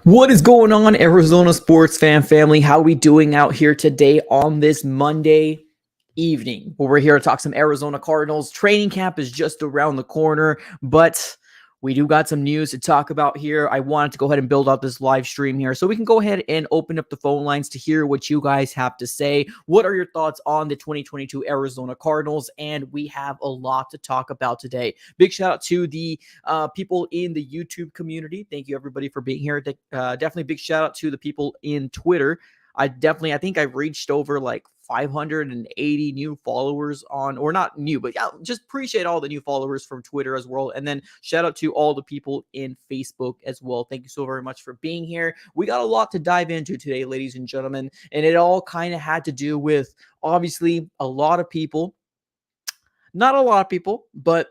What is going on, Arizona sports fan family? How we doing out here today on this Monday evening? Well, we're here to talk some Arizona Cardinals. Training camp is just around the corner, but we do got some news to talk about here. I wanted to go ahead and build out this live stream here so we can go ahead and open up the phone lines to hear what you guys have to say. What are your thoughts on the 2022 Arizona Cardinals? And we have a lot to talk about today. Big shout out to the people in the YouTube community. Thank you everybody for being here. Definitely big shout out to the people in Twitter. I think I've reached over like 580 new followers on, or not new, but yeah, just appreciate all the new followers from Twitter as well. And then shout out to all the people in Facebook as well. Thank you so very much for being here. We got a lot to dive into today, ladies and gentlemen, and it all kind of had to do with obviously a lot of people, not a lot of people, but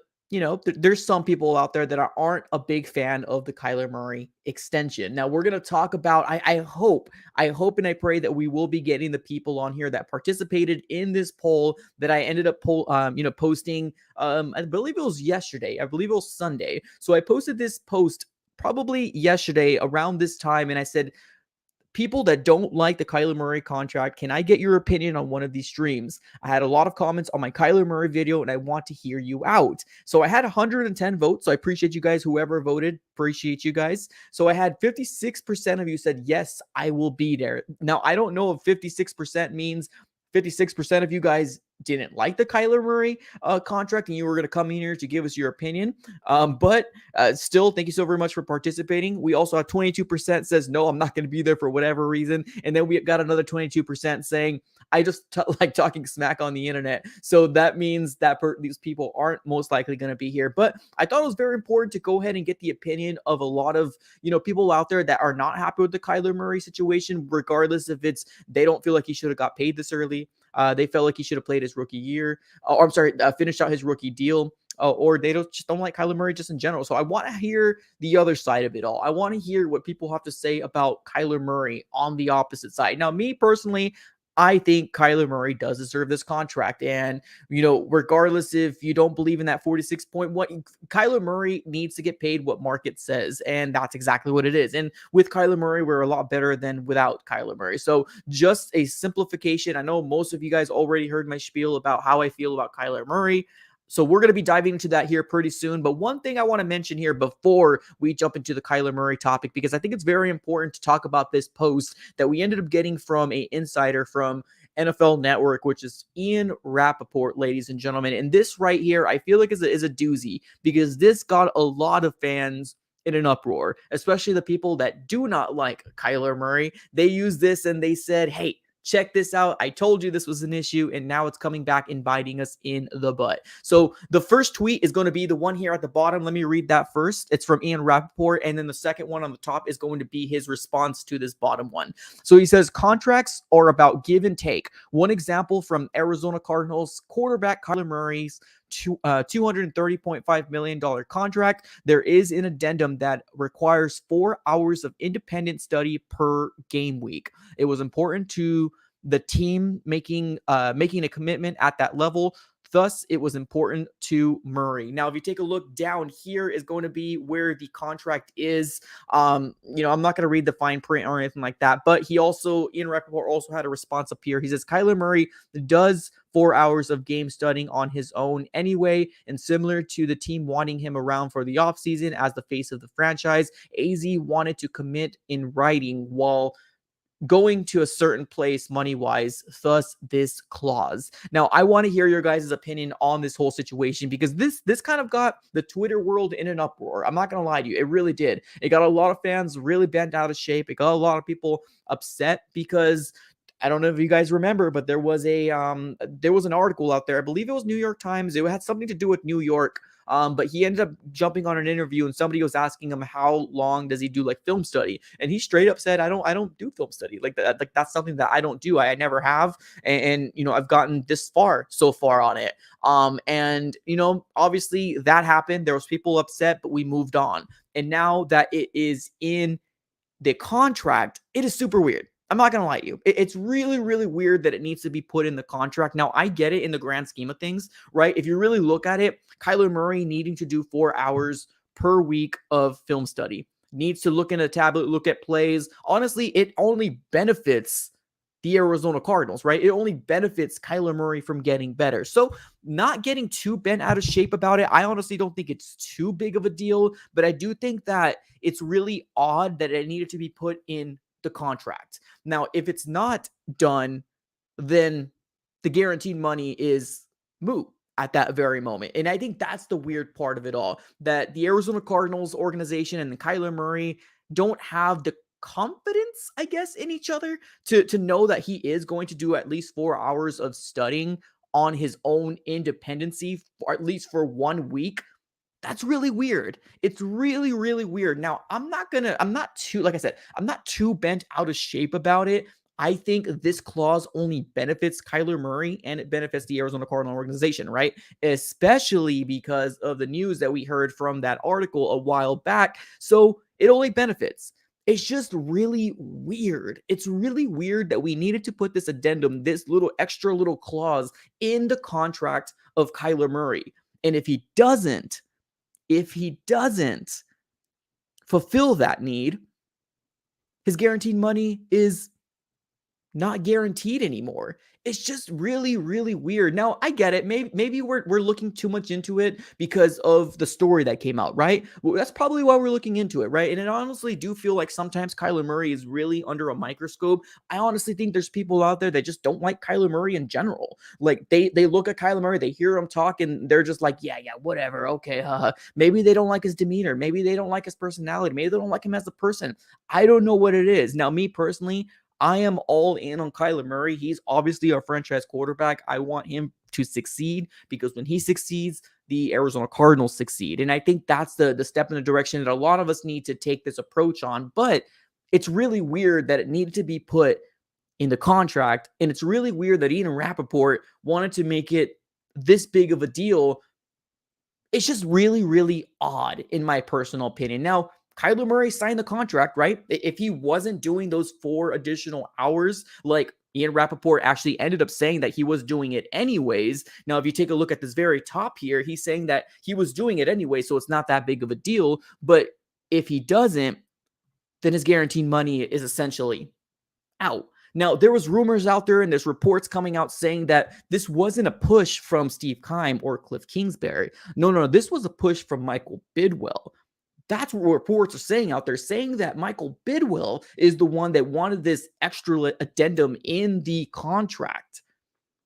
there's some people out there that aren't a big fan of the Kyler Murray extension. Now we're going to talk about, I hope and I pray that we will be getting the people on here that participated in this poll that I ended up posting. I believe it was yesterday. I believe it was Sunday. So I posted this post probably yesterday around this time. And I said, people that don't like the Kyler Murray contract, can I get your opinion on one of these streams? I had a lot of comments on my Kyler Murray video, and I want to hear you out. So I had 110 votes. So I appreciate you guys, whoever voted. Appreciate you guys. So I had 56% of you said, yes, I will be there. Now, I don't know if 56% means 56% of you guys didn't like the Kyler Murray contract and you were going to come in here to give us your opinion. But still, thank you so very much for participating. We also have 22% says, no, I'm not going to be there for whatever reason. And then we got another 22% saying, I just like talking smack on the internet. So that means that these people aren't most likely going to be here. But I thought it was very important to go ahead and get the opinion of a lot of, people out there that are not happy with the Kyler Murray situation, regardless if it's, they don't feel like he should have got paid this early. They felt like he should have played his rookie year. Finished out his rookie deal. Or they just don't like Kyler Murray just in general. So I want to hear the other side of it all. I want to hear what people have to say about Kyler Murray on the opposite side. Now, me personally, I think Kyler Murray does deserve this contract. And, regardless if you don't believe in that 46.1, Kyler Murray needs to get paid what market says. And that's exactly what it is. And with Kyler Murray, we're a lot better than without Kyler Murray. So just a simplification. I know most of you guys already heard my spiel about how I feel about Kyler Murray. So we're going to be diving into that here pretty soon. But one thing I want to mention here before we jump into the Kyler Murray topic, because I think it's very important to talk about this post that we ended up getting from an insider from NFL Network, which is Ian Rappaport, ladies and gentlemen. And this right here, I feel like is a doozy, because this got a lot of fans in an uproar, especially the people that do not like Kyler Murray. They used this and they said, hey, check this out. I told you this was an issue, and now it's coming back and biting us in the butt. So the first tweet is going to be the one here at the bottom. Let me read that first. It's from Ian Rappaport, and then the second one on the top is going to be his response to this bottom one. So he says, contracts are about give and take. One example from Arizona Cardinals quarterback Kyler Murray's $230.5 million contract. There is an addendum that requires 4 hours of independent study per game week. It was important to the team making a commitment at that level. Thus, it was important to Murray. Now, if you take a look down here is going to be where the contract is. I'm not going to read the fine print or anything like that, but Ian Rappaport also had a response up here. He says, Kyler Murray does 4 hours of game studying on his own anyway, and similar to the team wanting him around for the offseason as the face of the franchise, AZ wanted to commit in writing while going to a certain place money-wise, thus this clause. Now, I want to hear your guys' opinion on this whole situation, because this kind of got the Twitter world in an uproar. I'm not going to lie to you. It really did. It got a lot of fans really bent out of shape. It got a lot of people upset because I don't know if you guys remember, but there was an article out there. I believe it was New York Times. It had something to do with New York. But he ended up jumping on an interview, and somebody was asking him how long does he do like film study, and he straight up said, I don't do film study like that. Like that's something that I don't do. I never have, and I've gotten this far so far on it. And obviously that happened. There was people upset, but we moved on, and now that it is in the contract, it is super weird. I'm not going to lie to you. It's really, really weird that it needs to be put in the contract. Now, I get it in the grand scheme of things, right? If you really look at it, Kyler Murray needing to do 4 hours per week of film study. needs to look in a tablet, look at plays. Honestly, it only benefits the Arizona Cardinals, right? It only benefits Kyler Murray from getting better. So not getting too bent out of shape about it. I honestly don't think it's too big of a deal, but I do think that it's really odd that it needed to be put in the contract. Now, if it's not done, then the guaranteed money is moot at that very moment. And I think that's the weird part of it all, that the Arizona Cardinals organization and the Kyler Murray don't have the confidence, I guess, in each other to know that he is going to do at least 4 hours of studying on his own independency, or at least for 1 week. That's really weird. It's really, really weird. Now, I'm not too, like I said, I'm not too bent out of shape about it. I think this clause only benefits Kyler Murray and it benefits the Arizona Cardinal organization, right? Especially because of the news that we heard from that article a while back. So it only benefits. It's just really weird. It's really weird that we needed to put this addendum, this little extra little clause in the contract of Kyler Murray. And if he doesn't fulfill that need, his guaranteed money is not guaranteed anymore. It's just really, really weird. Now, I get it. Maybe we're looking too much into it because of the story that came out, right? Well, that's probably why we're looking into it, right? And I honestly do feel like sometimes Kyler Murray is really under a microscope. I honestly think there's people out there that just don't like Kyler Murray in general. Like they look at Kyler Murray, they hear him talk, and they're just like, yeah, whatever, okay, maybe they don't like his demeanor, maybe they don't like his personality, maybe they don't like him as a person. I don't know what it is. Now, me personally, I am all in on Kyler Murray. He's obviously our franchise quarterback. I want him to succeed because when he succeeds, the Arizona Cardinals succeed. And I think that's the step in the direction that a lot of us need to take this approach on. But it's really weird that it needed to be put in the contract. And it's really weird that Ian Rappaport wanted to make it this big of a deal. It's just really, really odd in my personal opinion. Now, Kyler Murray signed the contract, right? If he wasn't doing those 4 additional hours, like Ian Rappaport actually ended up saying that he was doing it anyways. Now, if you take a look at this very top here, he's saying that he was doing it anyway, so it's not that big of a deal. But if he doesn't, then his guaranteed money is essentially out. Now, there was rumors out there and there's reports coming out saying that this wasn't a push from Steve Keim or Cliff Kingsbury. No, this was a push from Michael Bidwell. That's what reports are saying out there, saying that Michael Bidwell is the one that wanted this extra addendum in the contract.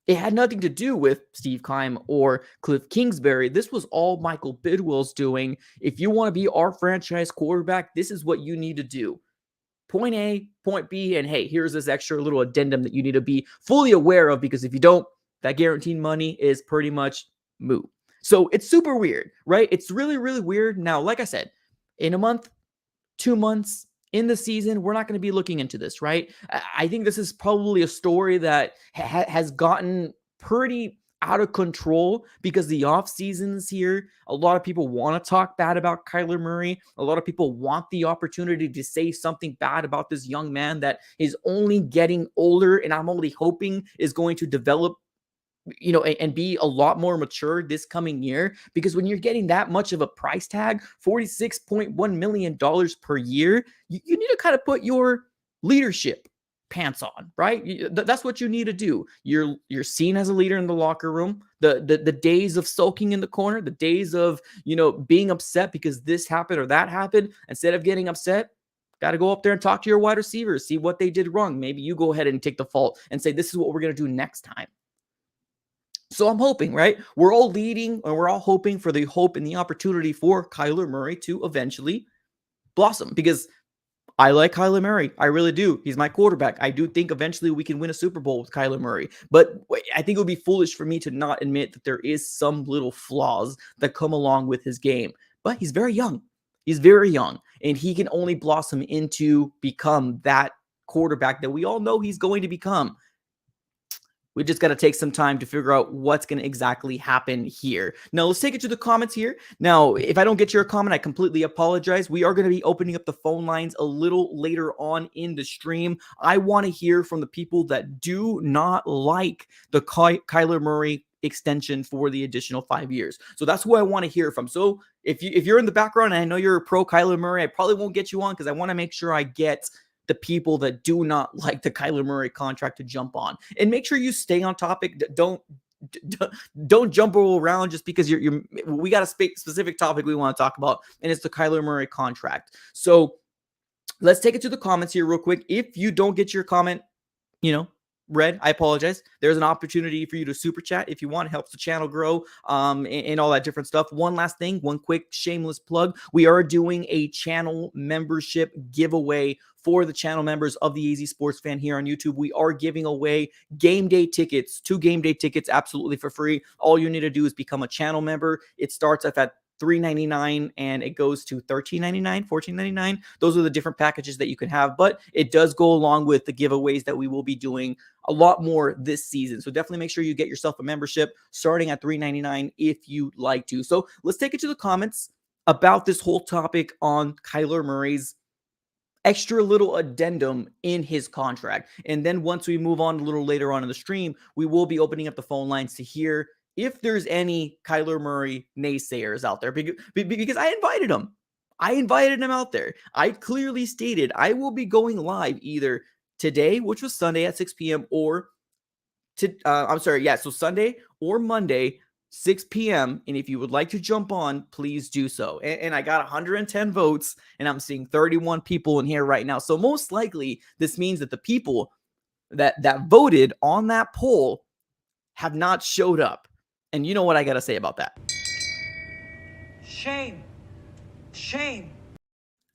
It had nothing to do with Steve Keim or Cliff Kingsbury. This was all Michael Bidwell's doing. If you want to be our franchise quarterback, this is what you need to do. Point A, point B, and hey, here's this extra little addendum that you need to be fully aware of, because if you don't, that guaranteed money is pretty much moot. So it's super weird, right? It's really, really weird. Now, like I said, in a month, 2 months, in the season, we're not going to be looking into this, right? I think this is probably a story that has gotten pretty out of control because the off season's here. A lot of people want to talk bad about Kyler Murray. A lot of people want the opportunity to say something bad about this young man that is only getting older, and I'm only hoping is going to develop, and be a lot more mature this coming year. Because when you're getting that much of a price tag, $46.1 million per year, you need to kind of put your leadership pants on, right? That's what you need to do. You're seen as a leader in the locker room. The days of sulking in the corner, the days of, being upset because this happened or that happened, instead of getting upset, got to go up there and talk to your wide receivers, see what they did wrong. Maybe you go ahead and take the fault and say, this is what we're going to do next time. So I'm hoping, right? We're all leading and we're all hoping for the hope and the opportunity for Kyler Murray to eventually blossom, because I like Kyler Murray. I really do. He's my quarterback. I do think eventually we can win a Super Bowl with Kyler Murray. But I think it would be foolish for me to not admit that there is some little flaws that come along with his game. But he's very young. He's very young. And he can only blossom into become that quarterback that we all know he's going to become. We just got to take some time to figure out what's going to exactly happen here. Now, let's take it to the comments here. Now, if I don't get your comment, I completely apologize. We are going to be opening up the phone lines a little later on in the stream. I want to hear from the people that do not like the Kyler Murray extension for the additional 5 years. So that's who I want to hear from. So if you're in the background and I know you're a pro Kyler Murray, I probably won't get you on because I want to make sure I get the people that do not like the Kyler Murray contract to jump on. And make sure you stay on topic. Don't jump around just because we got a specific topic we want to talk about, and it's the Kyler Murray contract. So let's take it to the comments here real quick. If you don't get your comment, read, I apologize. There's an opportunity for you to super chat if you want. It helps the channel grow, and all that different stuff. One last thing, one quick shameless plug. We are doing a channel membership giveaway for the channel members of the AZ Sports Fan here on YouTube. We are giving away game day tickets, 2 game day tickets, absolutely for free. All you need to do is become a channel member. It starts at $3.99 and it goes to $13.99, $14.99. Those are the different packages that you can have, but it does go along with the giveaways that we will be doing a lot more this season. So definitely make sure you get yourself a membership starting at $3.99 if you'd like to. So let's take it to the comments about this whole topic on Kyler Murray's extra little addendum in his contract. And then once we move on a little later on in the stream, we will be opening up the phone lines to hear if there's any Kyler Murray naysayers out there, because I invited him. I invited him out there. I clearly stated I will be going live either today, which was Sunday at 6 p.m. or so Sunday or Monday, 6 p.m. And if you would like to jump on, please do so. And I got 110 votes, and I'm seeing 31 people in here right now. So most likely this means that the people that voted on that poll have not showed up. And you know what I got to say about that? Shame.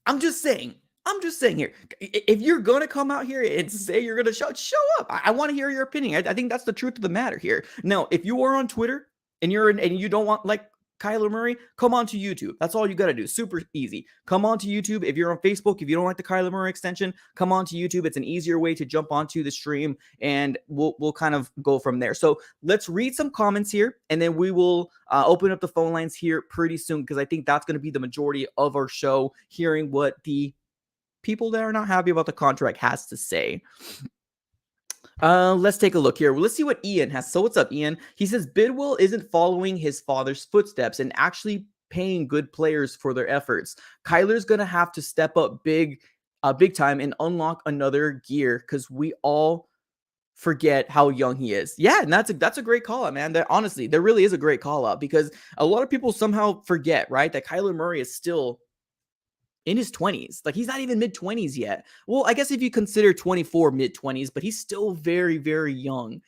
I'm just saying here, if you're going to come out here and say you're going to show up. I want to hear your opinion. I think that's the truth of the matter here. Now, if you are on Twitter and you don't want like Kyler Murray, come on to YouTube. That's all you got to do. Super easy. Come on to YouTube. If you're on Facebook, if you don't like the Kyler Murray extension, come on to YouTube. It's an easier way to jump onto the stream, and we'll kind of go from there. So let's read some comments here, and then we will open up the phone lines here pretty soon, because I think that's going to be the majority of our show, hearing what the people that are not happy about the contract has to say. Let's take a look here. Let's see what Ian has. So what's up, Ian? He says Bidwell isn't following his father's footsteps and actually paying good players for their efforts. Kyler's gonna have to step up big time and unlock another gear, because we all forget how young he is. Yeah, and that's a great call out, man. Honestly, there really is a great call out, because a lot of people somehow forget, right, that Kyler Murray is still in his 20s. Like, he's not even mid-20s yet. Well, I guess if you consider 24 mid-20s, but he's still very, very young.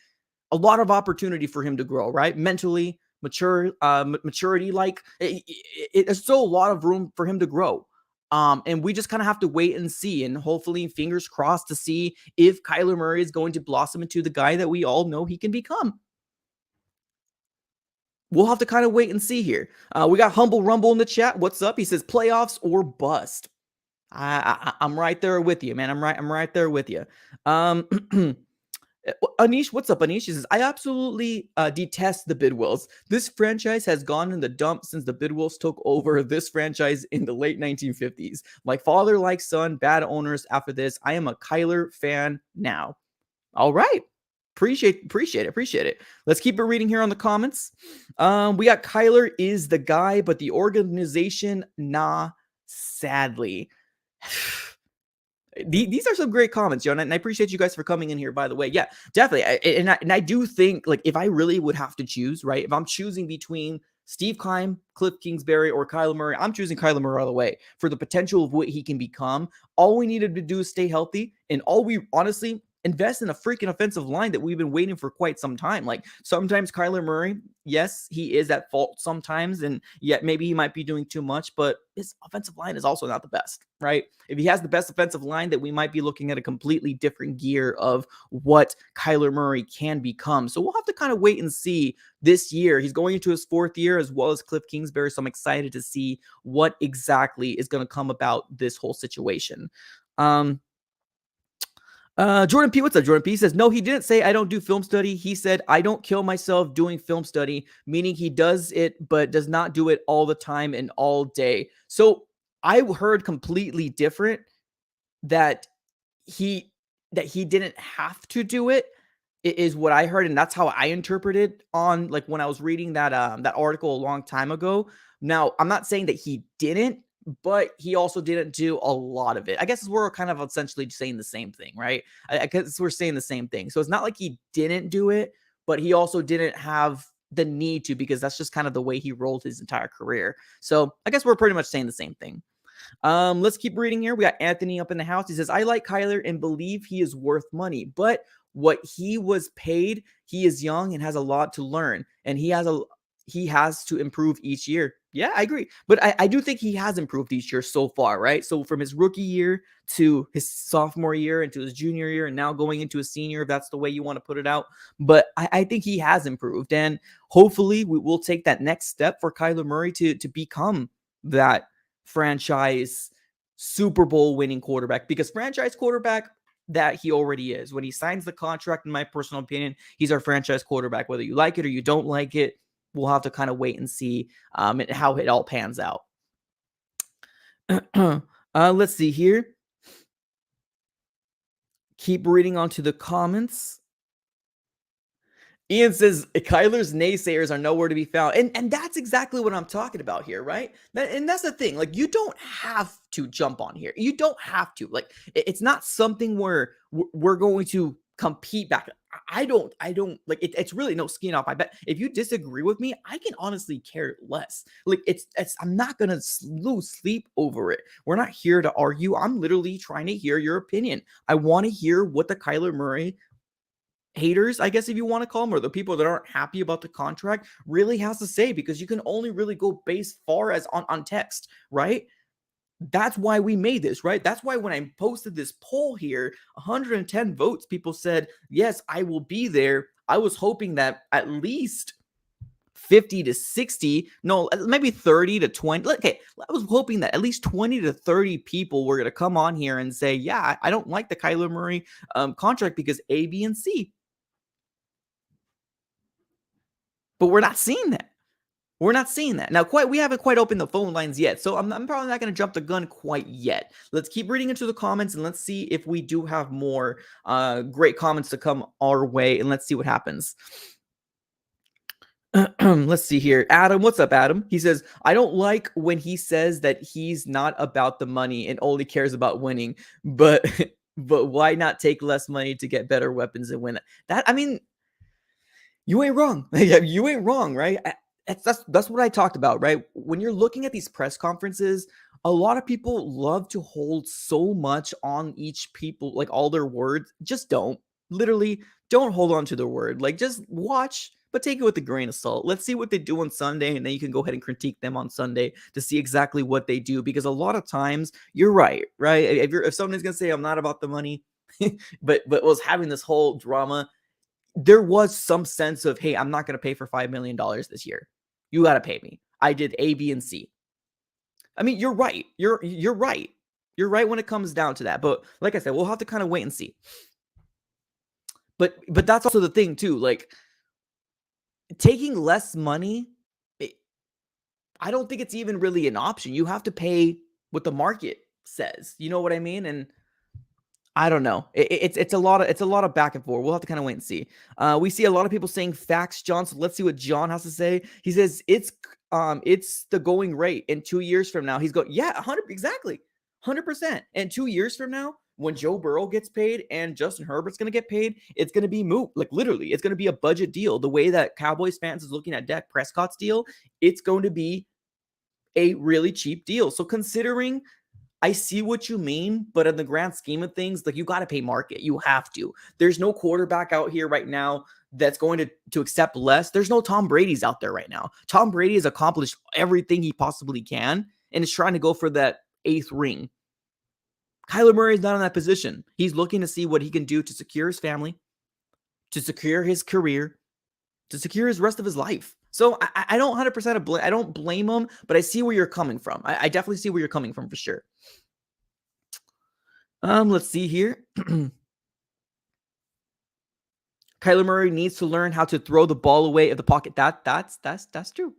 A lot of opportunity for him to grow, right? Mentally, maturity, like there's still a lot of room for him to grow. And we just kind of have to wait and see, and hopefully fingers crossed to see if Kyler Murray is going to blossom into the guy that we all know he can become. We'll have to kind of wait and see here. We got Humble Rumble in the chat. What's up? He says playoffs or bust. I'm right there with you, man. I'm right there with you. Anish, what's up, Anish? He says, I absolutely detest the Bidwells. This franchise has gone in the dump since the Bidwells took over this franchise in the late 1950s. Like father, like son, bad owners after this. I am a Kyler fan now. All right. Appreciate it. Let's keep it reading here on the comments. We got Kyler is the guy, but the organization, nah, sadly. These are some great comments, Jonah, and I appreciate you guys for coming in here, by the way. Yeah, definitely. And I do think, like, if I really would have to choose, right, if I'm choosing between Steve Keim, Cliff Kingsbury, or Kyler Murray, I'm choosing Kyler Murray all the way for the potential of what he can become. All we needed to do is stay healthy, and all we honestly invest in a freaking offensive line that we've been waiting for quite some time. Like, sometimes Kyler Murray, yes, he is at fault sometimes, and yet maybe he might be doing too much, but his offensive line is also not the best, right? If he has the best offensive line, that we might be looking at a completely different gear of what Kyler Murray can become. So we'll have to kind of wait and see this year. He's going into his 4th year, as well as Cliff Kingsbury, so I'm excited to see what exactly is going to come about this whole situation. Jordan P, what's up, Jordan P? He says, no, he didn't say I don't do film study. He said, I don't kill myself doing film study, meaning he does it, but does not do it all the time and all day. So I heard completely different, that he didn't have to do it. is what I heard, and that's how I interpreted on like when I was reading that article a long time ago. Now, I'm not saying that he didn't, but he also didn't do a lot of it. I guess we're kind of essentially saying the same thing, right? I guess we're saying the same thing. So it's not like he didn't do it, but he also didn't have the need to, because that's just kind of the way he rolled his entire career. So I guess we're pretty much saying the same thing. Let's keep reading here. We got Anthony up in the house. He says, I like Kyler and believe he is worth money, but what he was paid, he is young and has a lot to learn, and he has to improve each year. Yeah, I agree. But I do think he has improved each year so far, right? So from his rookie year to his sophomore year and to his junior year and now going into his senior, if that's the way you want to put it out. But I think he has improved. And hopefully we will take that next step for Kyler Murray to become that franchise Super Bowl winning quarterback, because franchise quarterback that he already is. When he signs the contract, in my personal opinion, he's our franchise quarterback. Whether you like it or you don't like it, we'll have to kind of wait and see how it all pans out. Let's see here. Keep reading on to the comments. Ian says Kyler's naysayers are nowhere to be found. And that's exactly what I'm talking about here, right? And that's the thing. Like, you don't have to jump on here. You don't have to. Like, it's not something where we're going to compete back. I don't like it. It's really no skin off. I bet if you disagree with me, I can honestly care less. Like, it's I'm not gonna lose sleep over it. We're not here to argue. I'm literally trying to hear your opinion. I want to hear what the Kyler Murray haters, I guess if you want to call them, or the people that aren't happy about the contract, really has to say, because you can only really go base far as on text, right? That's why we made this, right? That's why when I posted this poll here, 110 votes, people said, yes, I will be there. I was hoping that at least 50 to 60, no, maybe 30 to 20. Okay, I was hoping that at least 20 to 30 people were going to come on here and say, yeah, I don't like the Kyler Murray contract because A, B, and C. But we're not seeing that. We're not seeing that. Now, we haven't quite opened the phone lines yet, so I'm probably not going to jump the gun quite yet. Let's keep reading into the comments, and let's see if we do have more great comments to come our way, and let's see what happens. Let's see here. Adam, what's up, Adam? He says, I don't like when he says that he's not about the money and only cares about winning, but why not take less money to get better weapons and win? That, I mean, you ain't wrong. You ain't wrong, right? That's what I talked about, right? When you're looking at these press conferences, a lot of people love to hold so much on each people, like all their words. Just don't. Literally, don't hold on to their word. Like, just watch, but take it with a grain of salt. Let's see what they do on Sunday, and then you can go ahead and critique them on Sunday to see exactly what they do. Because a lot of times, you're right? If somebody's gonna say I'm not about the money, but was having this whole drama, there was some sense of, hey, I'm not going to pay for $5 million this year. You got to pay me. I did A, B, and C. I mean, you're right. You're right. You're right when it comes down to that. But like I said, we'll have to kind of wait and see. But that's also the thing too. Like, taking less money, I don't think it's even really an option. You have to pay what the market says. You know what I mean? And I don't know. It's a lot of back and forth. We'll have to kind of wait and see. We see a lot of people saying facts, John. So let's see what John has to say. He says it's the going rate. In 2 years from now, he's going, yeah, 100 exactly, 100%. And 2 years from now, when Joe Burrow gets paid and Justin Herbert's going to get paid, it's going to be moot. Like, literally, it's going to be a budget deal. The way that Cowboys fans is looking at Dak Prescott's deal, it's going to be a really cheap deal. So considering, I see what you mean, but in the grand scheme of things, like, you got to pay market. You have to. There's no quarterback out here right now that's going to accept less. There's no Tom Brady's out there right now. Tom Brady has accomplished everything he possibly can and is trying to go for that 8th ring. Kyler Murray is not in that position. He's looking to see what he can do to secure his family, to secure his career, to secure his rest of his life. So I don't 100% I don't blame him, but I see where you're coming from. I definitely see where you're coming from for sure. Let's see here. Kyler Murray needs to learn how to throw the ball away at the pocket. That's true.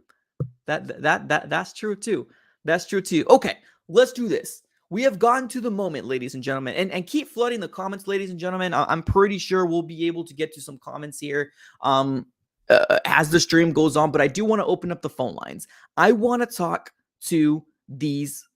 That's true too. That's true too. Okay, let's do this. we have gotten to the moment, ladies and gentlemen, and keep flooding the comments, ladies and gentlemen. I'm pretty sure we'll be able to get to some comments here as the stream goes on, but I do want to open up the phone lines. I want to talk to these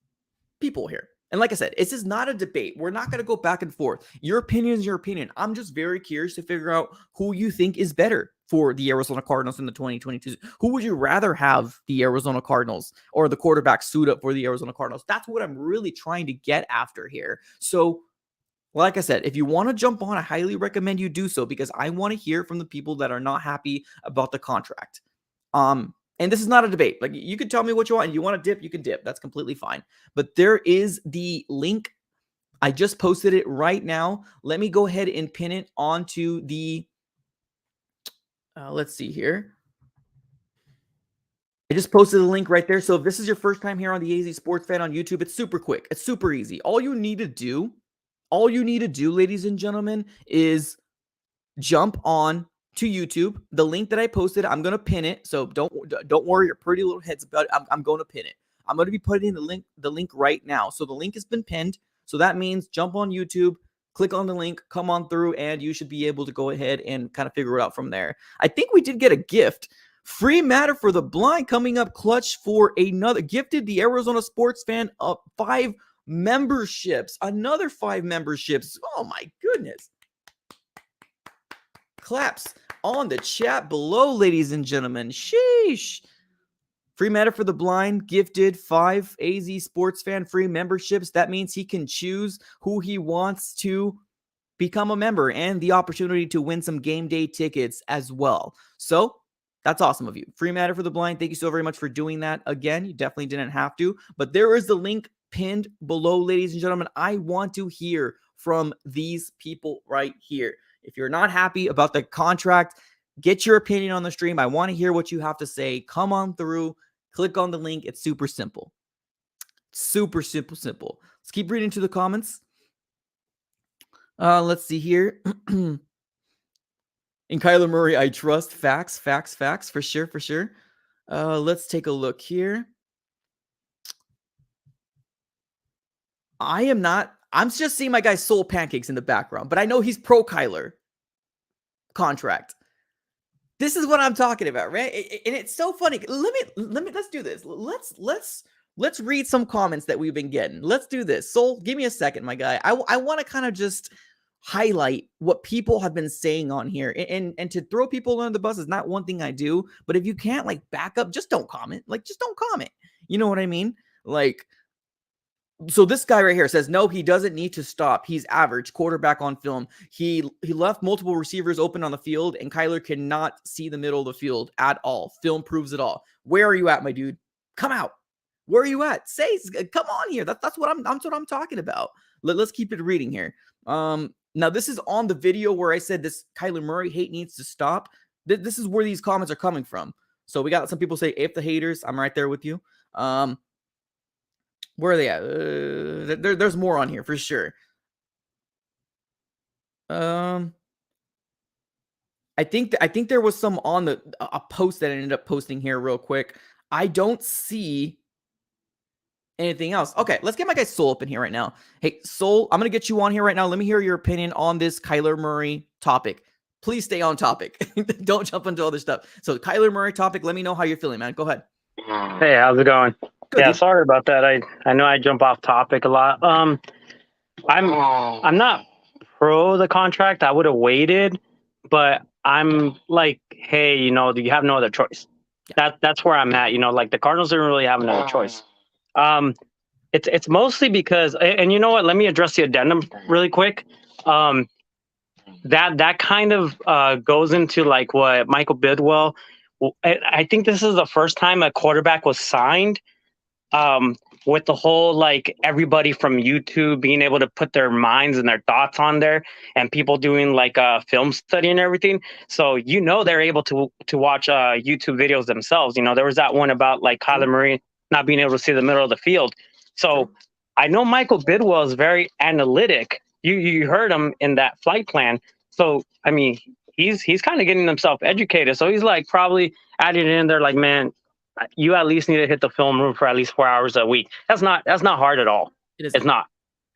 people here. And like I said, this is not a debate. We're not going to go back and forth. Your opinion is your opinion. I'm just very curious to figure out who you think is better for the Arizona Cardinals in the 2022. Who would you rather have the Arizona Cardinals or the quarterback suit up for the Arizona Cardinals? That's what I'm really trying to get after here. So, like I said, if you want to jump on, I highly recommend you do so because I want to hear from the people that are not happy about the contract. And this is not a debate. Like, you can tell me what you want, and you want to dip, you can dip. That's completely fine. But there is the link. I just posted it right now. Let me go ahead and pin it onto the, let's see here. I just posted the link right there. So if this is your first time here on the AZ Sports Fan on YouTube, it's super quick. It's super easy. All you need to do, ladies and gentlemen, is jump on to YouTube. The link that I posted, I'm going to pin it. So don't worry your pretty little heads about it. I'm going to pin it. I'm going to be putting the link right now. So the link has been pinned. So that means jump on YouTube, click on the link, come on through, and you should be able to go ahead and kind of figure it out from there. I think we did get a gift. Free matter for the blind coming up clutch for another gifted the Arizona Sports Fan up 5 memberships. Another 5 memberships. Oh my goodness. Claps on the chat below, ladies and gentlemen. Sheesh. Free matter for the blind, gifted 5 AZ Sports Fan free memberships. That means he can choose who he wants to become a member and the opportunity to win some game day tickets as well. So that's awesome of you. Free matter for the blind. Thank you so very much for doing that. Again, you definitely didn't have to, but there is the link pinned below, ladies and gentlemen. I want to hear from these people right here. If you're not happy about the contract, get your opinion on the stream. I want to hear what you have to say. Come on through. Click on the link. It's super simple. Super simple. Let's keep reading to the comments. Let's see here. In Kyler Murray, I trust. Facts. For sure. Let's take a look here. I'm just seeing my guy Soul Pancakes in the background, but I know he's pro Kyler contract. This is what I'm talking about, right? And it's so funny. Let's do this. Let's read some comments that we've been getting. Let's do this. Soul, give me a second, my guy. I want to kind of just highlight what people have been saying on here. And to throw people under the bus is not one thing I do, but if you can't like back up, just don't comment. Like, just don't comment. You know what I mean? Like, so this guy right here says, no, he doesn't need to stop. He's average quarterback on film. He left multiple receivers open on the field, and Kyler cannot see the middle of the field at all. Film proves it all. Where are you at, my dude? Come out. Where are you at? Come on here. That's what I'm talking about. Let's keep it reading here. Now this is on the video where I said this Kyler Murray hate needs to stop. This is where these comments are coming from. So we got some people say, if the haters, I'm right there with you. Where are they at? There's more on here for sure. I think there was some on a post that I ended up posting here real quick. I don't see anything else. Okay, let's get my guy Soul up in here right now. Hey, Soul, I'm going to get you on here right now. Let me hear your opinion on this Kyler Murray topic. Please stay on topic. Don't jump into other stuff. So Kyler Murray topic, let me know how you're feeling, man. Go ahead. Hey, how's it going? Good, yeah, dude. Sorry about that. I know I jump off topic a lot. I'm not pro the contract. I would have waited, but I'm like, hey, you have no other choice. Yeah. That's where I'm at. Like the Cardinals don't really have another choice. It's mostly because, and you know what? Let me address the addendum really quick. That kind of goes into like what Michael Bidwell. I think this is the first time a quarterback was signed. With the whole, like, everybody from YouTube being able to put their minds and their thoughts on there and people doing like a film study and everything. So, they're able to watch YouTube videos themselves. There was that one about like Kyler Murray not being able to see the middle of the field. So I know Michael Bidwell is very analytic. You heard him in that flight plan. So, I mean, he's kind of getting himself educated. So he's like probably adding it in there like, man, you at least need to hit the film room for at least 4 hours a week. That's not hard at all. It is It's not.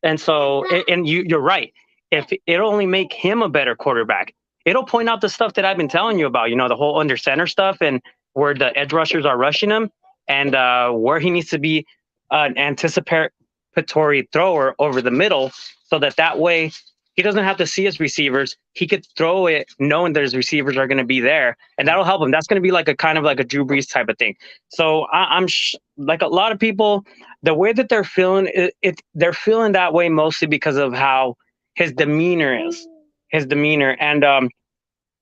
And so, and you're right. If it'll only make him a better quarterback, it'll point out the stuff that I've been telling you about. The whole under center stuff and where the edge rushers are rushing him, and where he needs to be an anticipatory thrower over the middle, so that way he doesn't have to see his receivers. He could throw it knowing that his receivers are going to be there, and that'll help him. That's going to be like a kind of like a Drew Brees type of thing. So I'm like a lot of people, the way that they're feeling they're feeling that way mostly because of how his demeanor is. His demeanor, and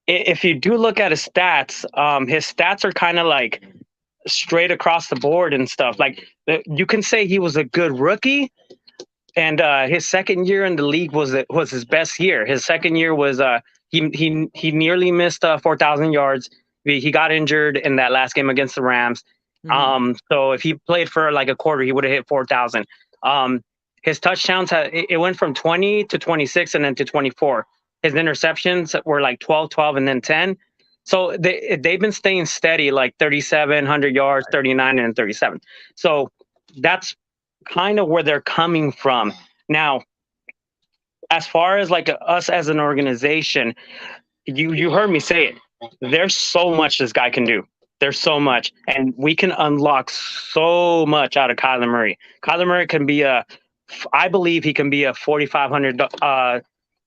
if you do look at his stats are kind of like straight across the board and stuff. Like you can say he was a good rookie, and his second year in the league was his best year. His second year was he nearly missed 4,000 yards. He got injured in that last game against the Rams. So if he played for like a quarter, he would have hit 4,000. His touchdowns it went from 20 to 26 and then to 24. His interceptions were like 12, and then 10. So they've been staying steady, like 3,700 yards, 39 and 37. So that's kind of where they're coming from. Now, as far as like us as an organization, you heard me say it. There's so much this guy can do. There's so much, and we can unlock so much out of Kyler Murray. Kyler Murray can be I believe he can be a 4,500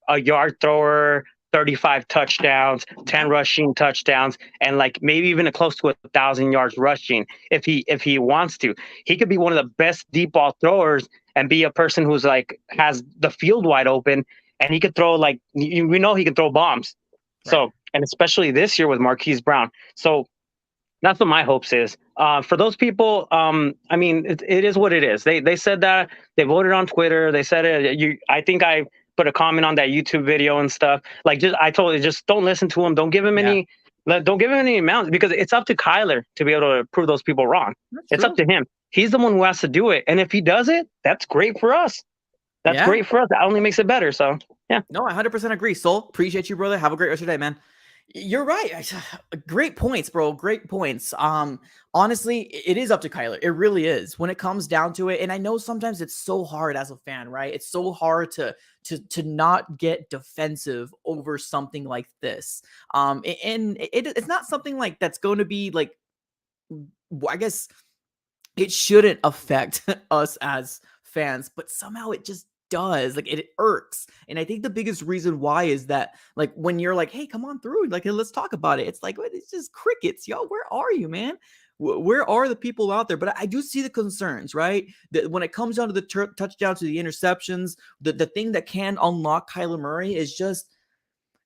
a yard thrower, 35 touchdowns, 10 rushing touchdowns, and like maybe even close to 1,000 yards rushing if he wants to. He could be one of the best deep ball throwers and be a person who's like has the field wide open, and he could throw like we know he can throw bombs. Right. So, and especially this year with Marquise Brown. So that's what my hopes is. For those people, I mean, it is what it is. They said that. They voted on Twitter. They said it. I think I put a comment on that YouTube video and stuff. Like, I told you, just don't listen to him. Don't give him any amounts, because it's up to Kyler to be able to prove those people wrong. It's up to him. He's the one who has to do it. And if he does it, that's great for us. That's great for us. That only makes it better. So, yeah. No, I 100% agree. Soul, appreciate you, brother. Have a great rest of your day, man. You're right. Great points, bro. Great points. Honestly, it is up to Kyler. It really is when it comes down to it. And I know sometimes it's so hard as a fan, right? It's so hard to not get defensive over something like this. And it's not something like that's going to be like, I guess it shouldn't affect us as fans, but somehow it just does. Like, it irks. And I think the biggest reason why is that, like, when you're like, hey, come on through, like, let's talk about it, it's like, it's just crickets. Yo, where are you, man? Where are the people out there? But I do see the concerns, right? That when it comes down to the touchdowns, to the interceptions, the thing that can unlock Kyler Murray is just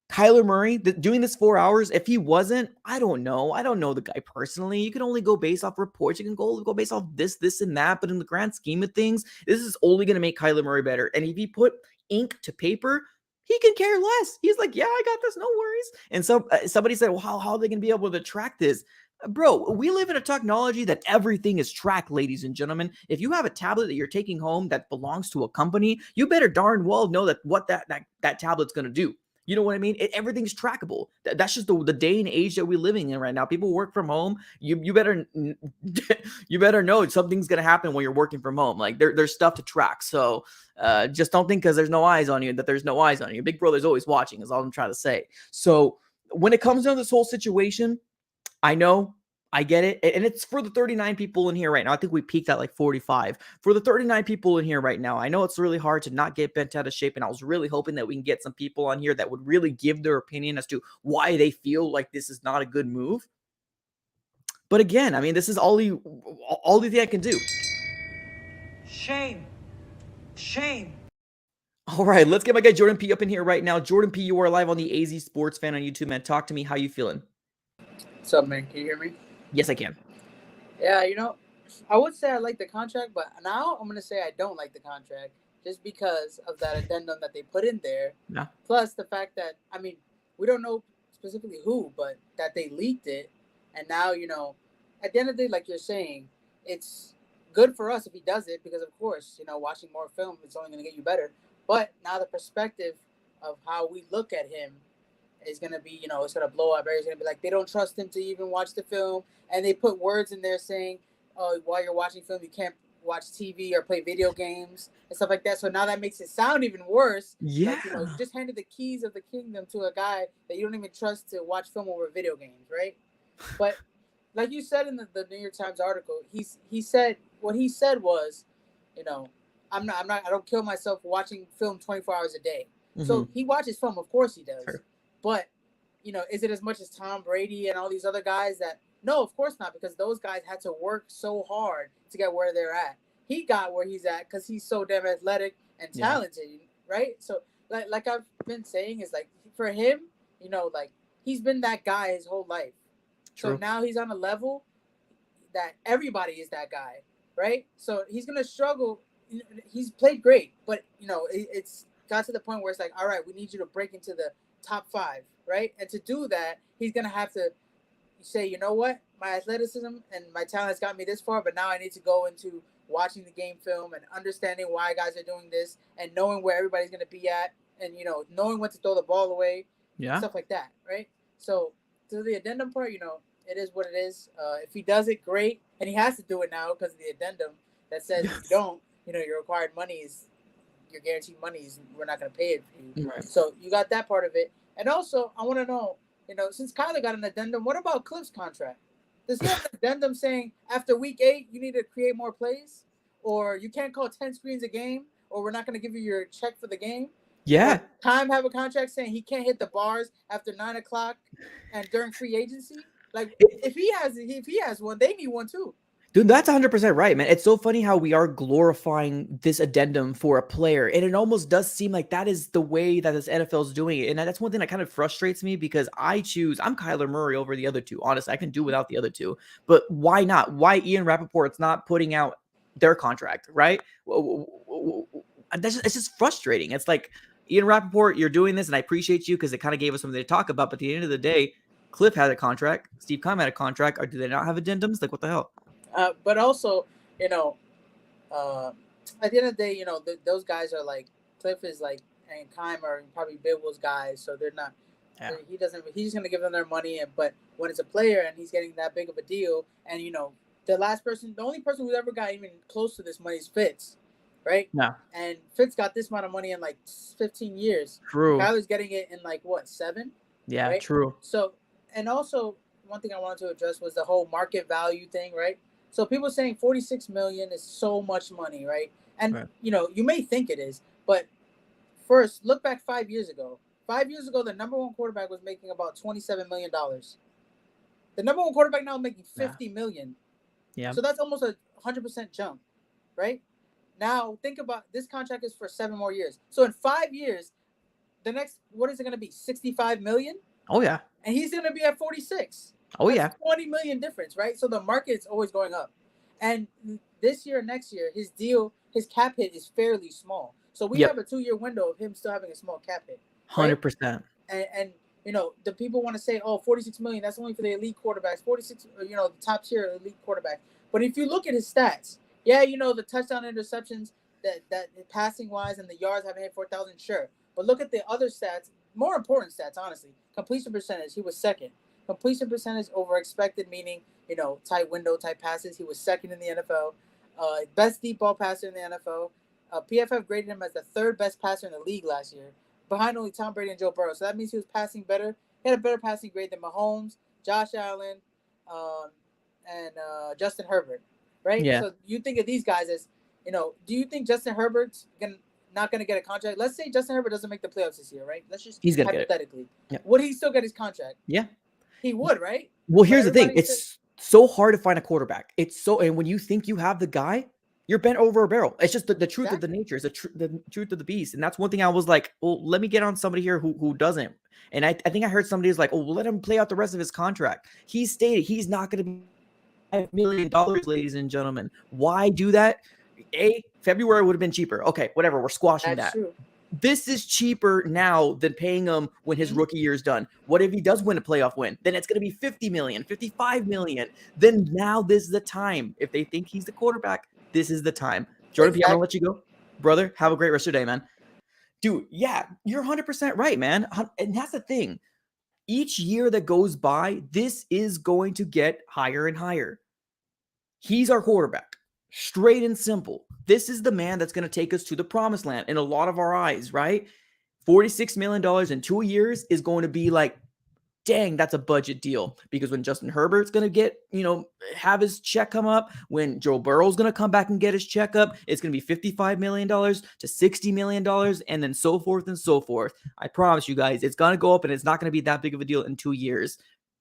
Kyler Murray doing this 4 hours. If he wasn't, I don't know the guy personally. You can only go based off reports. You can go based off this, and that. But in the grand scheme of things, this is only going to make Kyler Murray better. And if he put ink to paper, he can care less. He's like, yeah, I got this, no worries. And so somebody said, well, how are they going to be able to track this? Bro, we live in a technology that everything is tracked, ladies and gentlemen. If you have a tablet that you're taking home that belongs to a company, you better darn well know that what that tablet's going to do. You know what I mean? Everything's trackable. That's just the day and age that we're living in right now. People work from home. You better know something's gonna happen when you're working from home. Like, there's stuff to track. So just don't think because there's no eyes on you that there's no eyes on you. Big Brother's always watching, is all I'm trying to say. So when it comes down to this whole situation, I know, I get it. And it's for the 39 people in here right now. I think we peaked at like 45. For the 39 people in here right now, I know it's really hard to not get bent out of shape. And I was really hoping that we can get some people on here that would really give their opinion as to why they feel like this is not a good move. But again, I mean, this is all the thing I can do. Shame. All right, let's get my guy Jordan P up in here right now. Jordan P, you are live on the AZ Sports Fan on YouTube, man. Talk to me. How you feeling? What's up, man? Can you hear me? Yes, I can. Yeah, I would say I like the contract, but now I'm going to say I don't like the contract just because of that addendum that they put in there. Yeah. Plus the fact that, I mean, we don't know specifically who, but that they leaked it. And now, at the end of the day, like you're saying, it's good for us if he does it because, of course, watching more film is only going to get you better. But now the perspective of how we look at him is going to be, it's going to blow up. Everybody's going to be like, they don't trust him to even watch the film. And they put words in there saying, oh, while you're watching film, you can't watch TV or play video games and stuff like that. So now that makes it sound even worse. Yeah. Like, you just handed the keys of the kingdom to a guy that you don't even trust to watch film over video games, right? But like you said in the New York Times article, he said what he said was, I don't kill myself watching film 24 hours a day. Mm-hmm. So he watches film, of course he does. Sure. But is it as much as Tom Brady and all these other guys that? No, of course not, because those guys had to work so hard to get where they're at. He got where he's at because he's so damn athletic and talented, right? So, like I've been saying, is like for him, like he's been that guy his whole life. True. So now he's on a level that everybody is that guy, right? So he's gonna struggle. He's played great, but it's got to the point where it's like, all right, we need you to break into the top 5, right? And to do that, he's gonna have to say, you know what, my athleticism and my talent has got me this far, but now I need to go into watching the game film and understanding why guys are doing this and knowing where everybody's going to be at and, knowing when to throw the ball away, stuff like that, right? So to the addendum part, it is what it is. If he does it, great. And he has to do it now because of the addendum that says if you don't, your required money is, your guaranteed money is, we're not going to pay it for you. Right. So you got that part of it. And also, I want to know, since Kyler got an addendum, what about Cliff's contract? Does he have an addendum saying after week 8, you need to create more plays? Or you can't call 10 screens a game? Or we're not going to give you your check for the game? Yeah. Or Time have a contract saying he can't hit the bars after 9 o'clock and during free agency? Like, if he has one, they need one too. Dude, that's 100% right, man. It's so funny how we are glorifying this addendum for a player. And it almost does seem like that is the way that this NFL is doing it. And that's one thing that kind of frustrates me because I'm Kyler Murray over the other two. Honestly, I can do without the other two. But why not? Why Ian Rappaport's not putting out their contract, right? It's just frustrating. It's like, Ian Rappaport, you're doing this, and I appreciate you because it kind of gave us something to talk about. But at the end of the day, Cliff had a contract. Steve Keim had a contract. Or do they not have addendums? Like, what the hell? But also, at the end of the day, those guys are like, Cliff is like, and Keim are probably Bidwell's guys, so they're not. Yeah. He's just gonna give them their money, but when it's a player and he's getting that big of a deal, and the only person who's ever got even close to this money is Fitz, right? No. And Fitz got this amount of money in like 15 years. True. Kyler's getting it in like what, 7? Yeah, right? True. So, and also one thing I wanted to address was the whole market value thing, right? So people saying $46 million is so much money, right? And right. You may think it is, but first look back 5 years ago. 5 years ago, the number one quarterback was making about $27 million. The number one quarterback now is making $50 million. Yeah. So that's almost a 100% jump, right? Now think about this contract is for 7 more years. So in 5 years, the next, what is it going to be? $65 million? Oh yeah. And he's going to be at 46. Oh That's yeah. $20 million difference, right? So the market is always going up. And this year, next year, his cap hit is fairly small. So we have a 2-year window of him still having a small cap hit. Right? 100%. And the people want to say, oh, $46 million, that's only for the elite quarterbacks, 46, the top tier elite quarterback. But if you look at his stats, the touchdown interceptions, that passing wise and the yards haven't hit 4,000, sure. But look at the other stats, more important stats, honestly. Completion percentage, he was second. Completion percentage over expected, meaning, tight window, tight passes. He was second in the NFL. Best deep ball passer in the NFL. PFF graded him as the 3rd best passer in the league last year, behind only Tom Brady and Joe Burrow. So that means he was passing better. He had a better passing grade than Mahomes, Josh Allen, and Justin Herbert, right? Yeah. So you think of these guys as, do you think Justin Herbert's not going to get a contract? Let's say Justin Herbert doesn't make the playoffs this year, right? Let's just He's gonna hypothetically. Get it. Would he still get his contract? Yeah. He would, right? Well, here's the thing. It's so hard to find a quarterback. And when you think you have the guy, you're bent over a barrel. It's just the truth of the nature. It's the truth of the beast. And that's one thing I was like, well, let me get on somebody here who doesn't. And I think I heard somebody was like, oh, well, let him play out the rest of his contract. He stated he's not going to be $5 million, ladies and gentlemen. Why do that? February would have been cheaper. Okay, whatever. We're squashing That's that. True. This is cheaper now than paying him when his rookie year is done. What if he does win a playoff win? Then it's going to be $50 million, $55 million. Then now this is the time. If they think he's the quarterback, this is the time. Jordan P., I'm going to let you go. Brother, have a great rest of your day, man. Dude, yeah, you're 100% right, man. And that's the thing. Each year that goes by, this is going to get higher and higher. He's our quarterback. Straight and simple. This is the man that's going to take us to the promised land in a lot of our eyes, right? $46 million in 2 years is going to be like, dang, that's a budget deal. Because when Justin Herbert's going to get, have his check come up, when Joe Burrow's going to come back and get his check up, it's going to be $55 million to $60 million, and then so forth and so forth. I promise you guys, it's going to go up, and it's not going to be that big of a deal in 2 years.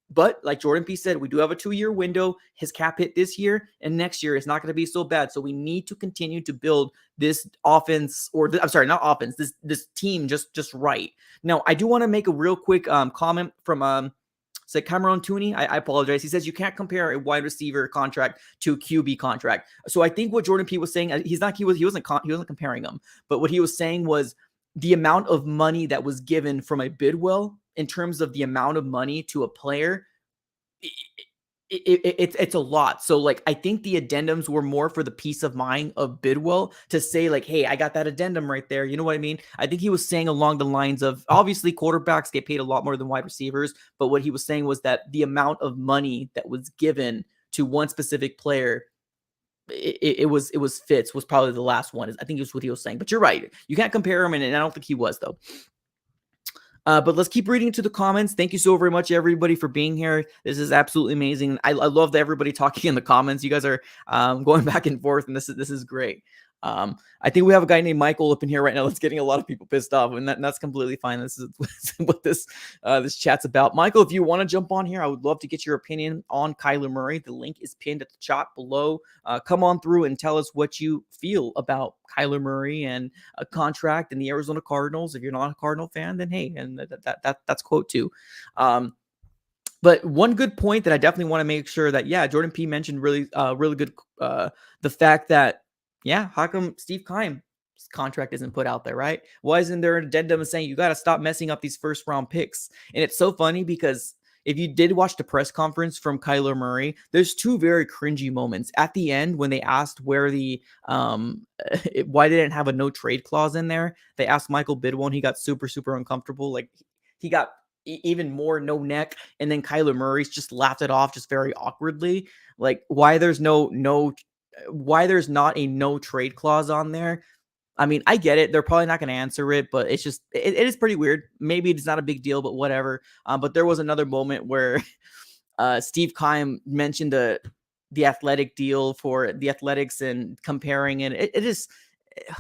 But like Jordan P said, we do have a 2-year window. His cap hit this year, and next year it's not going to be so bad. So we need to continue to build this offense, not offense, this team just right. Now, I do want to make a real quick comment from Cameron Tooney. I apologize. He says you can't compare a wide receiver contract to a QB contract. So I think what Jordan P was saying, he wasn't comparing them, but what he was saying was the amount of money that was given from a Bidwell in terms of the amount of money to a player, it's a lot. So like, I think the addendums were more for the peace of mind of Bidwell to say like, hey, I got that addendum right there. You know what I mean? I think he was saying along the lines of, obviously quarterbacks get paid a lot more than wide receivers, but what he was saying was that the amount of money that was given to one specific player, it was Fitz was probably the last one. I think it was what he was saying, but you're right. You can't compare him, and I don't think he was though. But let's keep reading into the comments. Thank you so very much, everybody, for being here. This is absolutely amazing. I love that everybody talking in the comments. You guys are going back and forth, and this is great. I think we have a guy named Michael up in here right now that's getting a lot of people pissed off, and that's completely fine. This is what this chat's about. Michael, if you want to jump on here, I would love to get your opinion on Kyler Murray. The link is pinned at the chat below. Come on through and tell us what you feel about Kyler Murray and a contract in the Arizona Cardinals. If you're not a Cardinal fan, then hey, and that's quote too. But one good point that I definitely want to make sure that, Jordan P mentioned really good, the fact that, how come Steve Keim's contract isn't put out there, right? Why isn't there an addendum saying you got to stop messing up these first round picks? And it's so funny because if you did watch the press conference from Kyler Murray, there's two very cringy moments. At the end, when they asked where the why they didn't have a no trade clause in there, they asked Michael Bidwell, and he got super, super uncomfortable. Like he got even more no neck, and then Kyler Murray's just laughed it off just very awkwardly. Like why there's why there's not a no trade clause on there. I mean, I get it. They're probably not going to answer it, but it's just, it is pretty weird. Maybe it's not a big deal, but whatever. But there was another moment where Steve Keim mentioned the athletic deal for the Athletics and comparing it. It is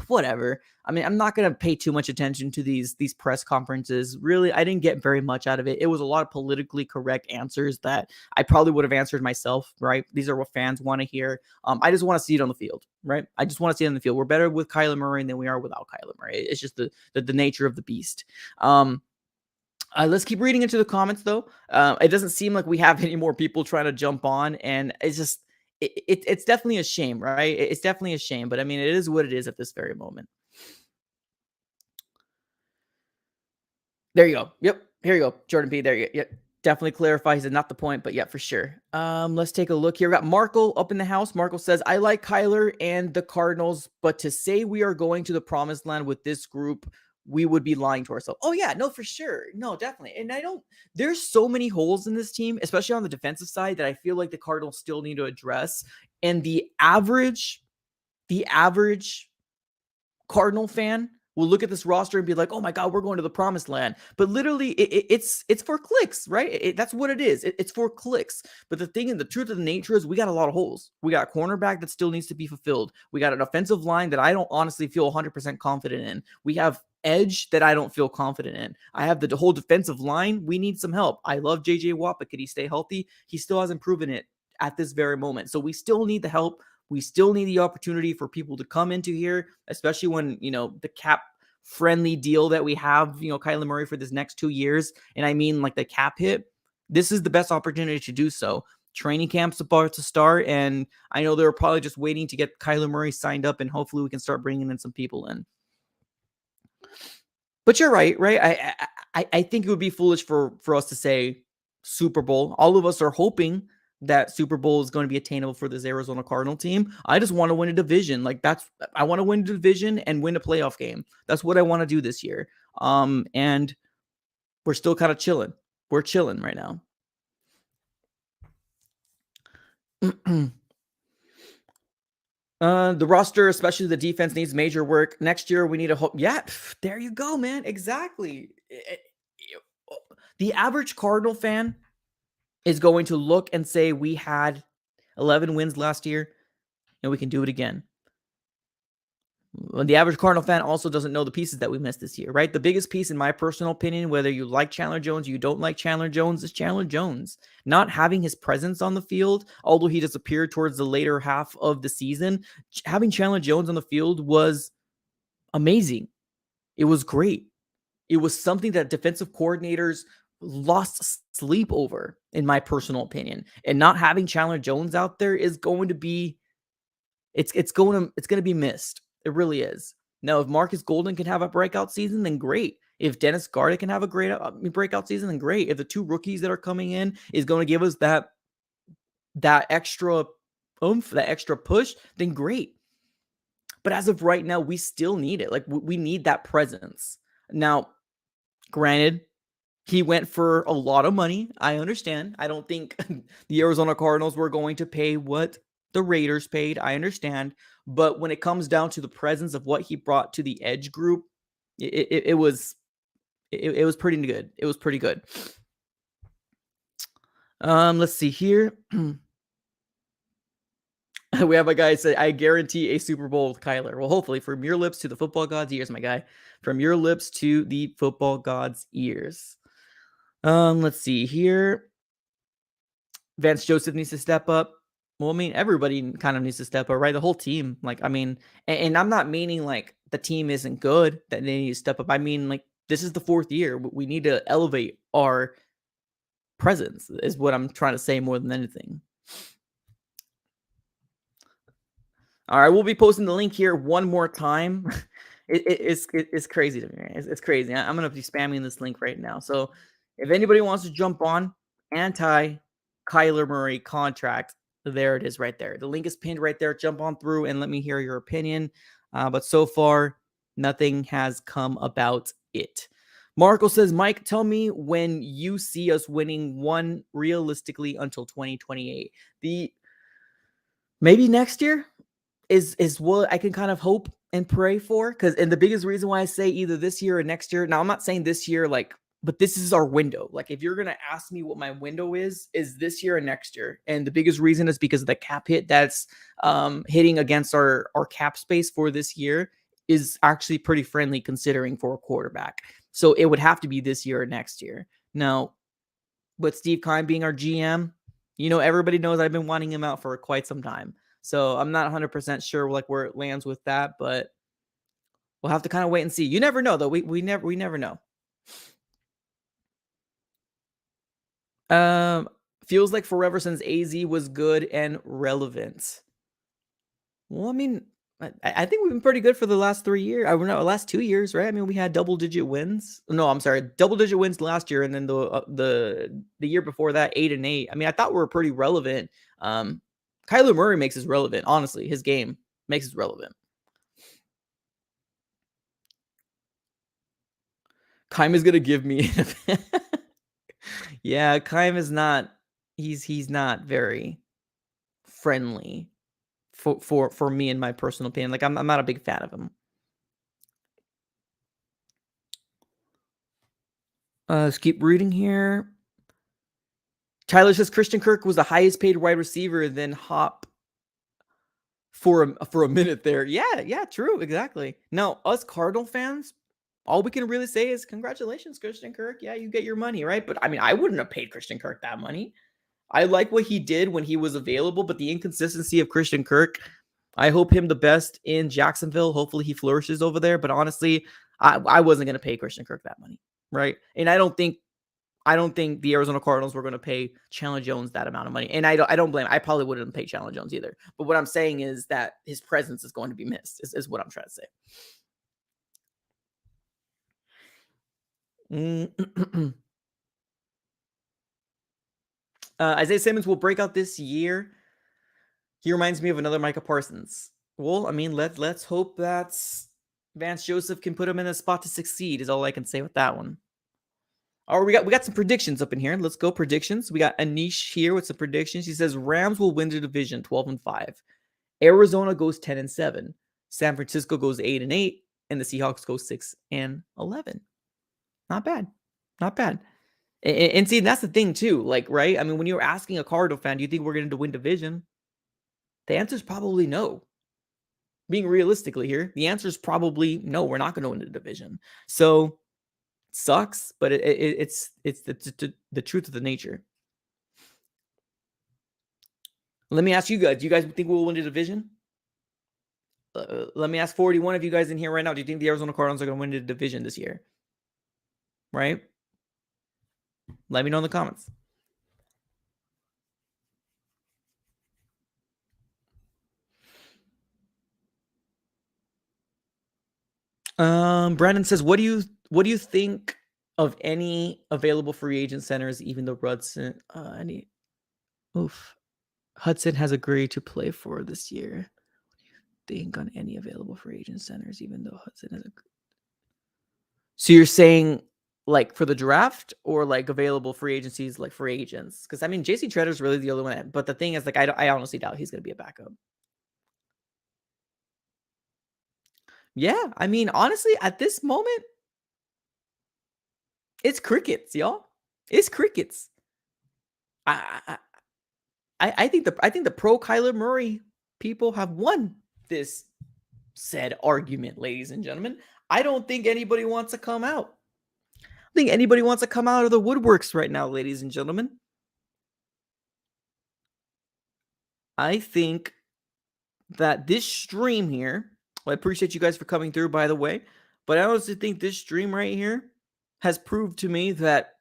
whatever. I mean, I'm not going to pay too much attention to these press conferences. Really, I didn't get very much out of it. It was a lot of politically correct answers that I probably would have answered myself, right? These are what fans want to hear. I just want to see it on the field, right? I just want to see it on the field. We're better with Kyler Murray than we are without Kyler Murray. It's just the nature of the beast. Let's keep reading into the comments, though. It doesn't seem like we have any more people trying to jump on, and it's just it's definitely a shame, right? It's definitely a shame, but I mean, it is what it is at this very moment. There you go. Yep. Here you go. Jordan P. There you go. Yep. Definitely clarify. He said not the point, but yeah, for sure. Let's take a look here. We got Marco up in the house. Marco says, I like Kyler and the Cardinals, but to say we are going to the promised land with this group, we would be lying to ourselves. Oh yeah, no, for sure. No, definitely. And there's so many holes in this team, especially on the defensive side, that I feel like the Cardinals still need to address. And the average Cardinal fan will look at this roster and be like, oh my God, we're going to the promised land. But literally it's for clicks, right? That's what it is. It's for clicks. But the thing and the truth of the nature is we got a lot of holes. We got a cornerback that still needs to be fulfilled. We got an offensive line that I don't honestly feel 100% confident in. We have edge that I don't feel confident in. I have the whole defensive line. We need some help. I love JJ Watt, but could he stay healthy? He still hasn't proven it at this very moment. So we still need the help. We still need the opportunity for people to come into here, especially when, the cap friendly deal that we have, Kyler Murray for this next 2 years. And I mean, like the cap hit, this is the best opportunity to do so. Training camp's about to start. And I know they're probably just waiting to get Kyler Murray signed up, and hopefully we can start bringing in some people in. But you're right? I think it would be foolish for us to say Super Bowl. All of us are hoping that Super Bowl is going to be attainable for this Arizona Cardinal team. I just want to win a division. I want to win a division and win a playoff game. That's what I want to do this year. And we're still kind of chilling. We're chilling right now. The roster, especially the defense, needs major work. Next year, we need a hope. Yeah, there you go, man. Exactly. The average Cardinal fan is going to look and say, we had 11 wins last year, and we can do it again. The average Cardinal fan also doesn't know the pieces that we missed this year, right? The biggest piece, in my personal opinion, whether you like Chandler Jones, you don't like Chandler Jones, is Chandler Jones. Not having his presence on the field, although he disappeared towards the later half of the season, having Chandler Jones on the field was amazing. It was great. It was something that defensive coordinators lost sleep over, in my personal opinion. And not having Chandler Jones out there is going to be, it's going to be missed. It really is. Now, if Marcus Golden can have a breakout season, then great. If Dennis Gardeck can have a great breakout season, then great. If the two rookies that are coming in is going to give us that extra oomph, that extra push, then great. But as of right now, we still need it. Like, we need that presence. Now, granted, he went for a lot of money. I understand. I don't think the Arizona Cardinals were going to pay what the Raiders paid. I understand. But when it comes down to the presence of what he brought to the edge group, it was pretty good. It was pretty good. Let's see here. We have a guy say, I guarantee a Super Bowl with Kyler. Well, hopefully, from your lips to the football god's ears, my guy. From your lips to the football god's ears. Let's see here. Vance Joseph needs to step up. Well, I mean, everybody kind of needs to step up, right? The whole team. Like, I mean, and I'm not meaning like the team isn't good, that they need to step up. I mean, like, this is the fourth year. We need to elevate our presence, is what I'm trying to say more than anything. All right, we'll be posting the link here one more time. It's crazy to me. It's crazy. I'm going to be spamming this link right now. So if anybody wants to jump on anti-Kyler Murray contract, there it is right there. The link is pinned right there. Jump on through and let me hear your opinion. But so far, nothing has come about it. Marco says, Mike, tell me when you see us winning one realistically until 2028. Maybe next year is what I can kind of hope and pray for. And the biggest reason why I say either this year or next year. Now, I'm not saying this year, like, but this is our window. Like, if you're going to ask me what my window is this year or next year. And the biggest reason is because of the cap hit that's hitting against our cap space for this year is actually pretty friendly considering for a quarterback. So it would have to be this year or next year. Now, with Steve Keim being our GM, everybody knows I've been wanting him out for quite some time. So I'm not 100% sure like where it lands with that, but we'll have to kind of wait and see. You never know, though. We never know. Feels like forever since AZ was good and relevant. Well, I mean, I think we've been pretty good for the last 3 years. Last 2 years, right? I mean, we had double-digit wins. No, I'm sorry, double-digit wins last year, and then the year before that, 8-8. I mean, I thought we were pretty relevant. Kyler Murray makes us relevant. Honestly, his game makes us relevant. Keim is gonna give me. Yeah, Keim is not. He's not very friendly for me in my personal opinion. Like, I'm not a big fan of him. Let's keep reading here. Tyler says Christian Kirk was the highest paid wide receiver, then Hop for a minute there. Yeah, true, exactly. Now, us Cardinal fans, all we can really say is congratulations, Christian Kirk. Yeah, you get your money, right? But I mean, I wouldn't have paid Christian Kirk that money. I like what he did when he was available, but the inconsistency of Christian Kirk, I hope him the best in Jacksonville. Hopefully he flourishes over there. But honestly, I wasn't going to pay Christian Kirk that money, right? And I don't think the Arizona Cardinals were going to pay Chandler Jones that amount of money. And I don't blame. I probably wouldn't pay Chandler Jones either. But what I'm saying is that his presence is going to be missed, is what I'm trying to say. Isaiah Simmons will break out this year. He reminds me of another Micah Parsons. Well, I mean, let's hope that Vance Joseph can put him in a spot to succeed, is all I can say with that one. All right, we got some predictions up in here. Let's go predictions. We got Anish here with some predictions. He says Rams will win the division 12-5. Arizona goes 10-7. San Francisco goes 8-8, and the Seahawks go 6-11. Not bad. Not bad. And see, that's the thing too. Like, right? I mean, when you're asking a Cardinal fan, do you think we're going to win division? The answer is probably no. Being realistically here, the answer is probably no. We're not going to win the division. So it sucks, but it's the truth of the nature. Let me ask you guys. Do you guys think we'll win the division? Let me ask 41 of you guys in here right now. Do you think the Arizona Cardinals are going to win the division this year? Right? Let me know in the comments. Brandon says, what do you think of any available free agent centers, even though Hudson has agreed to play for this year? What do you think on any available free agent centers, even though Hudson has agreed? So you're saying like for the draft or like available free agencies, like free agents? Because I mean, JC Treader is really the only one. But the thing is, like, I honestly doubt he's going to be a backup. Yeah, I mean, honestly, at this moment, it's crickets, y'all. It's crickets. I think the pro Kyler Murray people have won this said argument, ladies and gentlemen. I don't think anybody wants to come out. I think anybody wants to come out of the woodworks right now, ladies and gentlemen. I think that this stream here, well, I appreciate you guys for coming through, by the way, but I honestly think this stream right here has proved to me that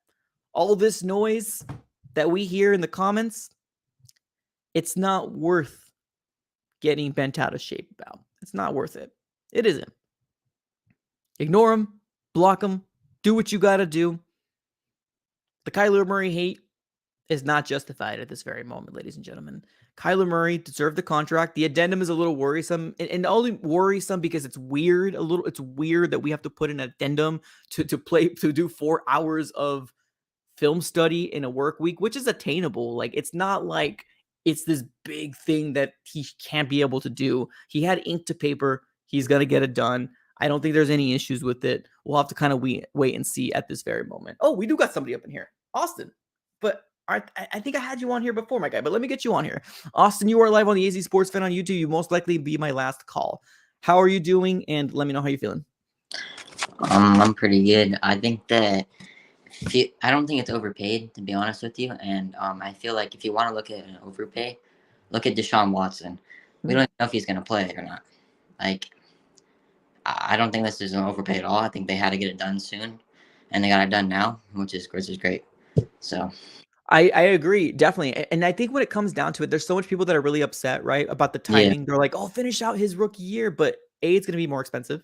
all this noise that we hear in the comments, it's not worth getting bent out of shape about. It's not worth it. It isn't. Ignore them, block them, do what you got to do. The Kyler Murray hate is not justified at this very moment, ladies and gentlemen. Kyler Murray deserved the contract. The addendum is a little worrisome, and only worrisome because it's weird. It's weird that we have to put an addendum to do 4 hours of film study in a work week, which is attainable. Like, it's not like it's this big thing that he can't be able to do. He had ink to paper. He's gonna get it done. I don't think there's any issues with it. We'll have to kind of wait and see at this very moment. Oh, we do got somebody up in here, Austin. But I think I had you on here before, my guy. But let me get you on here, Austin. You are live on the AZ Sports Fan on YouTube. You most likely be my last call. How are you doing? And let me know how you're feeling. I'm pretty good. I think that I don't think it's overpaid, to be honest with you. And I feel like if you want to look at an overpay, look at Deshaun Watson. We don't even know if he's going to play or not. Like, I don't think this is an overpay at all. I think they had to get it done soon, and they got it done now, which is great. So I agree, definitely. And I think when it comes down to it, there's so much people that are really upset, right, about the timing. Yeah. They're like, oh, finish out his rookie year. But A, it's going to be more expensive.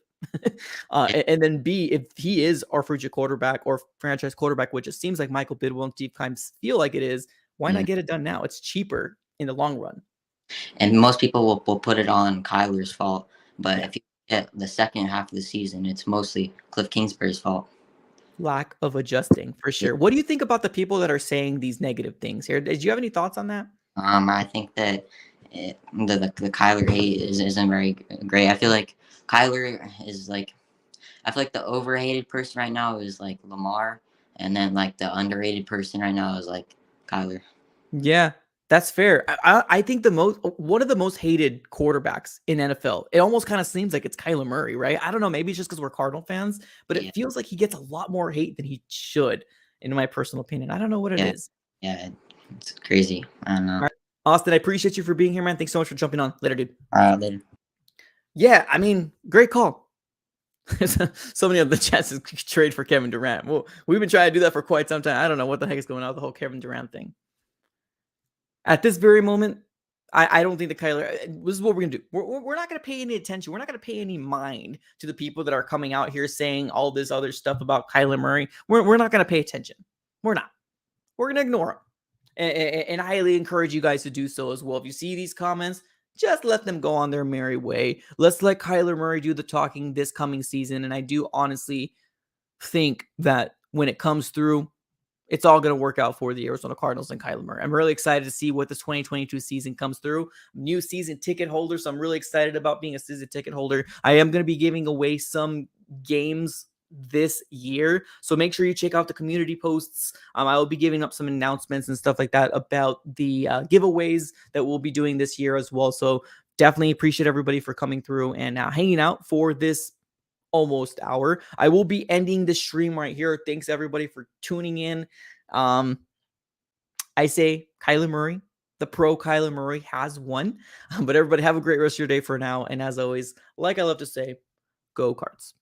And then B, if he is our future quarterback or franchise quarterback, which it seems like Michael Bidwell and Steve Keim feel like it is, why not get it done now? It's cheaper in the long run. And most people will put it on Kyler's fault. But if you get the second half of the season, it's mostly Cliff Kingsbury's fault. Lack of adjusting, for sure. What do you think about the people that are saying these negative things here? Did you have any thoughts on that? I think that the Kyler hate isn't very great. I feel like Kyler is like, I feel like the overhated person right now is like Lamar, and then like the underrated person right now is like Kyler. Yeah, that's fair. I think one of the most hated quarterbacks in NFL, it almost kind of seems like it's Kyler Murray, right? I don't know. Maybe it's just because we're Cardinal fans, but it feels like he gets a lot more hate than he should, in my personal opinion. I don't know what it is. Yeah, it's crazy. I don't know. All right. Austin, I appreciate you for being here, man. Thanks so much for jumping on. Later, dude. Later. Yeah, I mean, great call. Somebody on the chat says trade for Kevin Durant. Well, we've been trying to do that for quite some time. I don't know what the heck is going on with the whole Kevin Durant thing. At this very moment, I don't think the Kyler, this is what we're going to do. We're not going to pay any attention. We're not going to pay any mind to the people that are coming out here saying all this other stuff about Kyler Murray. We're not going to pay attention. We're not. We're going to ignore them. And I highly encourage you guys to do so as well. If you see these comments, just let them go on their merry way. Let's let Kyler Murray do the talking this coming season. And I do honestly think that when it comes through, it's all going to work out for the Arizona Cardinals and Kyler Murray. I'm really excited to see what this 2022 season comes through. New season ticket holder, so I'm really excited about being a season ticket holder. I am going to be giving away some games this year, so make sure you check out the community posts. I will be giving up some announcements and stuff like that about the giveaways that we'll be doing this year as well. So definitely appreciate everybody for coming through and hanging out for this almost hour. I will be ending the stream right here. Thanks everybody for tuning in. I say Kyler Murray, the pro Kyler Murray has won. But everybody have a great rest of your day for now. And as always, like I love to say, go Cards.